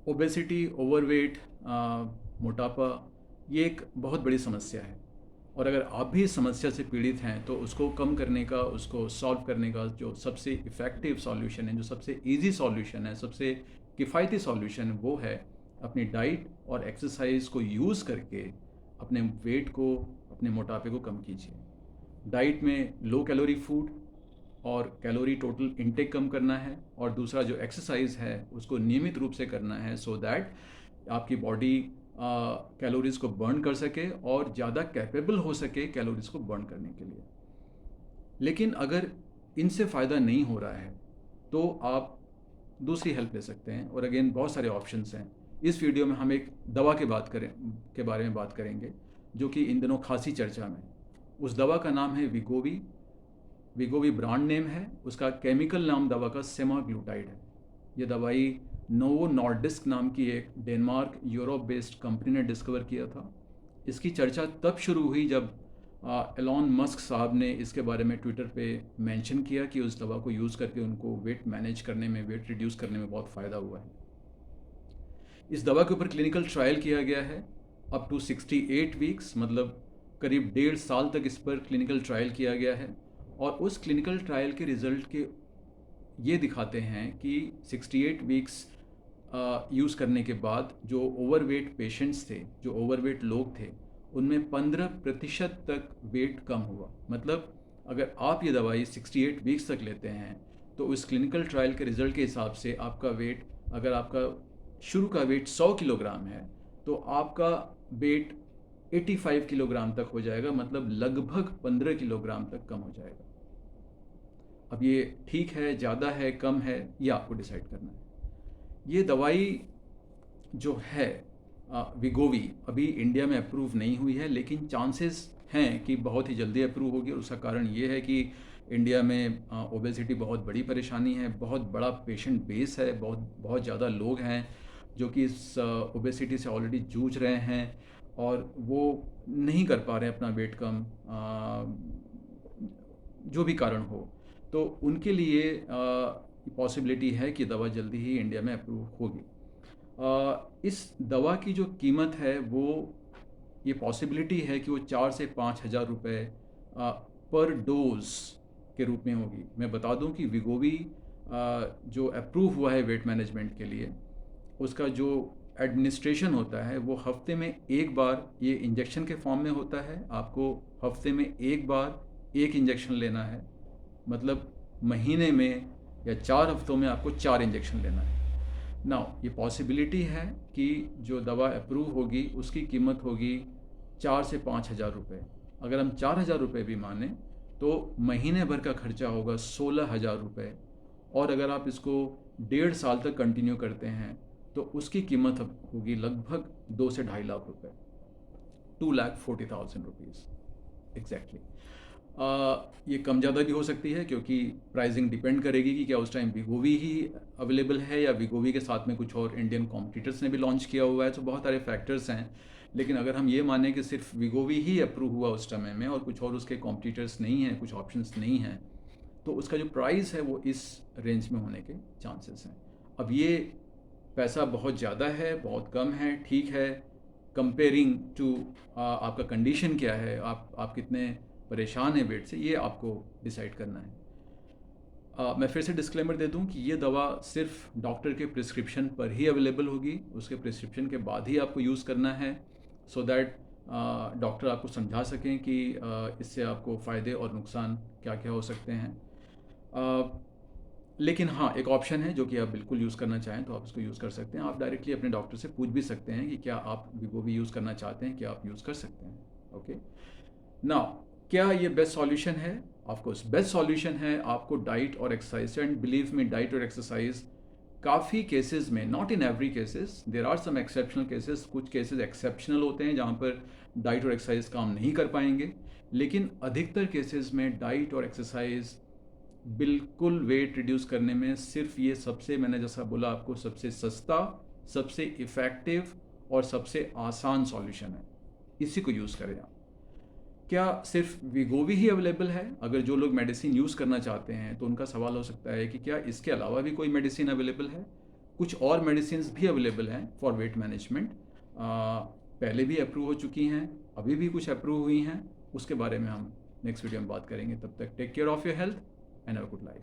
Obesity, overweight, मोटापा, ये एक बहुत बड़ी समस्या है। और अगर आप भी इस समस्या से पीड़ित हैं तो उसको कम करने का, उसको सॉल्व करने का जो सबसे इफ़ेक्टिव सॉल्यूशन है, जो सबसे ईज़ी सॉल्यूशन है, सबसे किफ़ायती सॉल्यूशन वो है अपनी डाइट और एक्सरसाइज को यूज़ करके अपने वेट को, अपने मोटापे को कम कीजिए। डाइट में लो कैलोरी फूड और कैलोरी टोटल इनटेक कम करना है, और दूसरा जो एक्सरसाइज है उसको नियमित रूप से करना है, सो दैट आपकी बॉडी कैलोरीज को बर्न कर सके और ज़्यादा कैपेबल हो सके कैलोरीज को बर्न करने के लिए। लेकिन अगर इनसे फ़ायदा नहीं हो रहा है तो आप दूसरी हेल्प ले सकते हैं, और अगेन बहुत सारे ऑप्शंस हैं। इस वीडियो में हम एक दवा के बारे में बात करेंगे जो कि इन दिनों खासी चर्चा में। उस दवा का नाम है विगोवी। विगोवी ब्रांड नेम है, उसका केमिकल नाम दवा का सेमाग्लूटाइड है। ये दवाई नोवो नॉर्डिस्क नाम की एक डेनमार्क यूरोप बेस्ड कंपनी ने डिस्कवर किया था। इसकी चर्चा तब शुरू हुई जब एलॉन मस्क साहब ने इसके बारे में ट्विटर पे मेंशन किया कि उस दवा को यूज़ करके उनको वेट मैनेज करने में, वेट रिड्यूस करने में बहुत फ़ायदा हुआ है। इस दवा के ऊपर क्लिनिकल ट्रायल किया गया है अप टू 68 वीक्स, मतलब करीब 1.5 साल तक इस पर क्लिनिकल ट्रायल किया गया है। और उस क्लिनिकल ट्रायल के रिज़ल्ट के ये दिखाते हैं कि 68 वीक्स यूज़ करने के बाद जो ओवरवेट पेशेंट्स थे, जो ओवरवेट लोग थे, उनमें 15% तक वेट कम हुआ। मतलब अगर आप ये दवाई 68 वीक्स तक लेते हैं तो उस क्लिनिकल ट्रायल के रिज़ल्ट के हिसाब से आपका वेट, अगर आपका शुरू का वेट 100 किलोग्राम है तो आपका वेट 85 किलोग्राम तक हो जाएगा, मतलब लगभग 15 किलोग्राम तक कम हो जाएगा। अब ये ठीक है, ज़्यादा है, कम है, ये आपको डिसाइड करना है। ये दवाई जो है विगोवी अभी इंडिया में अप्रूव नहीं हुई है, लेकिन चांसेस हैं कि बहुत ही जल्दी अप्रूव होगी। और उसका कारण ये है कि इंडिया में ओबेसिटी बहुत बड़ी परेशानी है, बहुत बड़ा पेशेंट बेस है, बहुत बहुत ज़्यादा लोग हैं जो कि इस ओबेसिटी से ऑलरेडी जूझ रहे हैं और वो नहीं कर पा रहे हैं अपना वेट कम, जो भी कारण हो। तो उनके लिए पॉसिबिलिटी है कि दवा जल्दी ही इंडिया में अप्रूव होगी। इस दवा की जो कीमत है वो, ये पॉसिबिलिटी है कि वो 4 से 5 हज़ार रुपये पर डोज के रूप में होगी। मैं बता दूं कि विगोवी जो अप्रूव हुआ है वेट मैनेजमेंट के लिए, उसका जो एडमिनिस्ट्रेशन होता है वो हफ्ते में एक बार, ये इंजेक्शन के फॉर्म में होता है। आपको हफ्ते में एक बार एक इंजेक्शन लेना है, मतलब महीने में या 4 हफ्तों में आपको 4 इंजेक्शन लेना है। नाउ ये पॉसिबिलिटी है कि जो दवा अप्रूव होगी उसकी कीमत होगी 4 से 5 हज़ार रुपये। अगर हम 4 हज़ार रुपये भी माने तो महीने भर का खर्चा होगा 16 हज़ार रुपये। और अगर आप इसको 1.5 साल तक कंटिन्यू करते हैं तो उसकी कीमत अब होगी लगभग 2 से 2.5 लाख रुपये, 2,40,000 रुपीज़ एग्जैक्टली। ये कम ज़्यादा भी हो सकती है क्योंकि प्राइसिंग डिपेंड करेगी कि क्या उस टाइम विगोवी ही अवेलेबल है या विगोवी के साथ में कुछ और इंडियन कॉम्पिटिटर्स ने भी लॉन्च किया हुआ है। तो बहुत सारे फैक्टर्स हैं। लेकिन अगर हम ये माने कि सिर्फ विगोवी ही अप्रूव हुआ उस समय में और कुछ और उसके कॉम्पिटिटर्स नहीं हैं, कुछ ऑप्शंस नहीं हैं, तो उसका जो प्राइस है वो इस रेंज में होने के चांसेस हैं। अब ये पैसा बहुत ज़्यादा है, बहुत कम है, ठीक है, कंपेयरिंग टू आपका कंडीशन क्या है, आप कितने परेशान हैं वेट से, ये आपको डिसाइड करना है। मैं फिर से डिस्क्लेमर दे दूं कि ये दवा सिर्फ डॉक्टर के प्रिस्क्रिप्शन पर ही अवेलेबल होगी। उसके प्रिस्क्रिप्शन के बाद ही आपको यूज़ करना है, सो दैट डॉक्टर आपको समझा सकें कि इससे आपको फ़ायदे और नुकसान क्या क्या हो सकते हैं। लेकिन हाँ, एक ऑप्शन है जो कि आप बिल्कुल यूज़ करना चाहें तो आप इसको यूज़ कर सकते हैं। आप डायरेक्टली अपने डॉक्टर से पूछ भी सकते हैं कि क्या आप विगोवी यूज़ करना चाहते हैं, क्या आप यूज़ कर सकते हैं। ओके, नाउ क्या ये बेस्ट सॉल्यूशन है? ऑफ कोर्स बेस्ट सॉल्यूशन है आपको डाइट और exercise. And believe me, diet और एक्सरसाइज काफ़ी केसेस में, not in every cases, there are some exceptional cases, कुछ केसेस एक्सेप्शनल होते हैं जहाँ पर डाइट और एक्सरसाइज काम नहीं कर पाएंगे, लेकिन अधिकतर केसेस में डाइट और एक्सरसाइज बिल्कुल वेट रिड्यूस करने में सिर्फ ये सबसे, मैंने जैसा बोला आपको, सबसे सस्ता, सबसे इफ़ेक्टिव और सबसे आसान सॉल्यूशन है। इसी को यूज़ करें आप। क्या सिर्फ विगोवी ही अवेलेबल है? अगर जो लोग मेडिसिन यूज़ करना चाहते हैं तो उनका सवाल हो सकता है कि क्या इसके अलावा भी कोई मेडिसिन अवेलेबल है? कुछ और मेडिसिन भी अवेलेबल हैं फॉर वेट मैनेजमेंट, पहले भी अप्रूव हो चुकी हैं, अभी भी कुछ अप्रूव हुई हैं, उसके बारे में हम नेक्स्ट वीडियो में बात करेंगे। तब तक take care of your health and have a good life.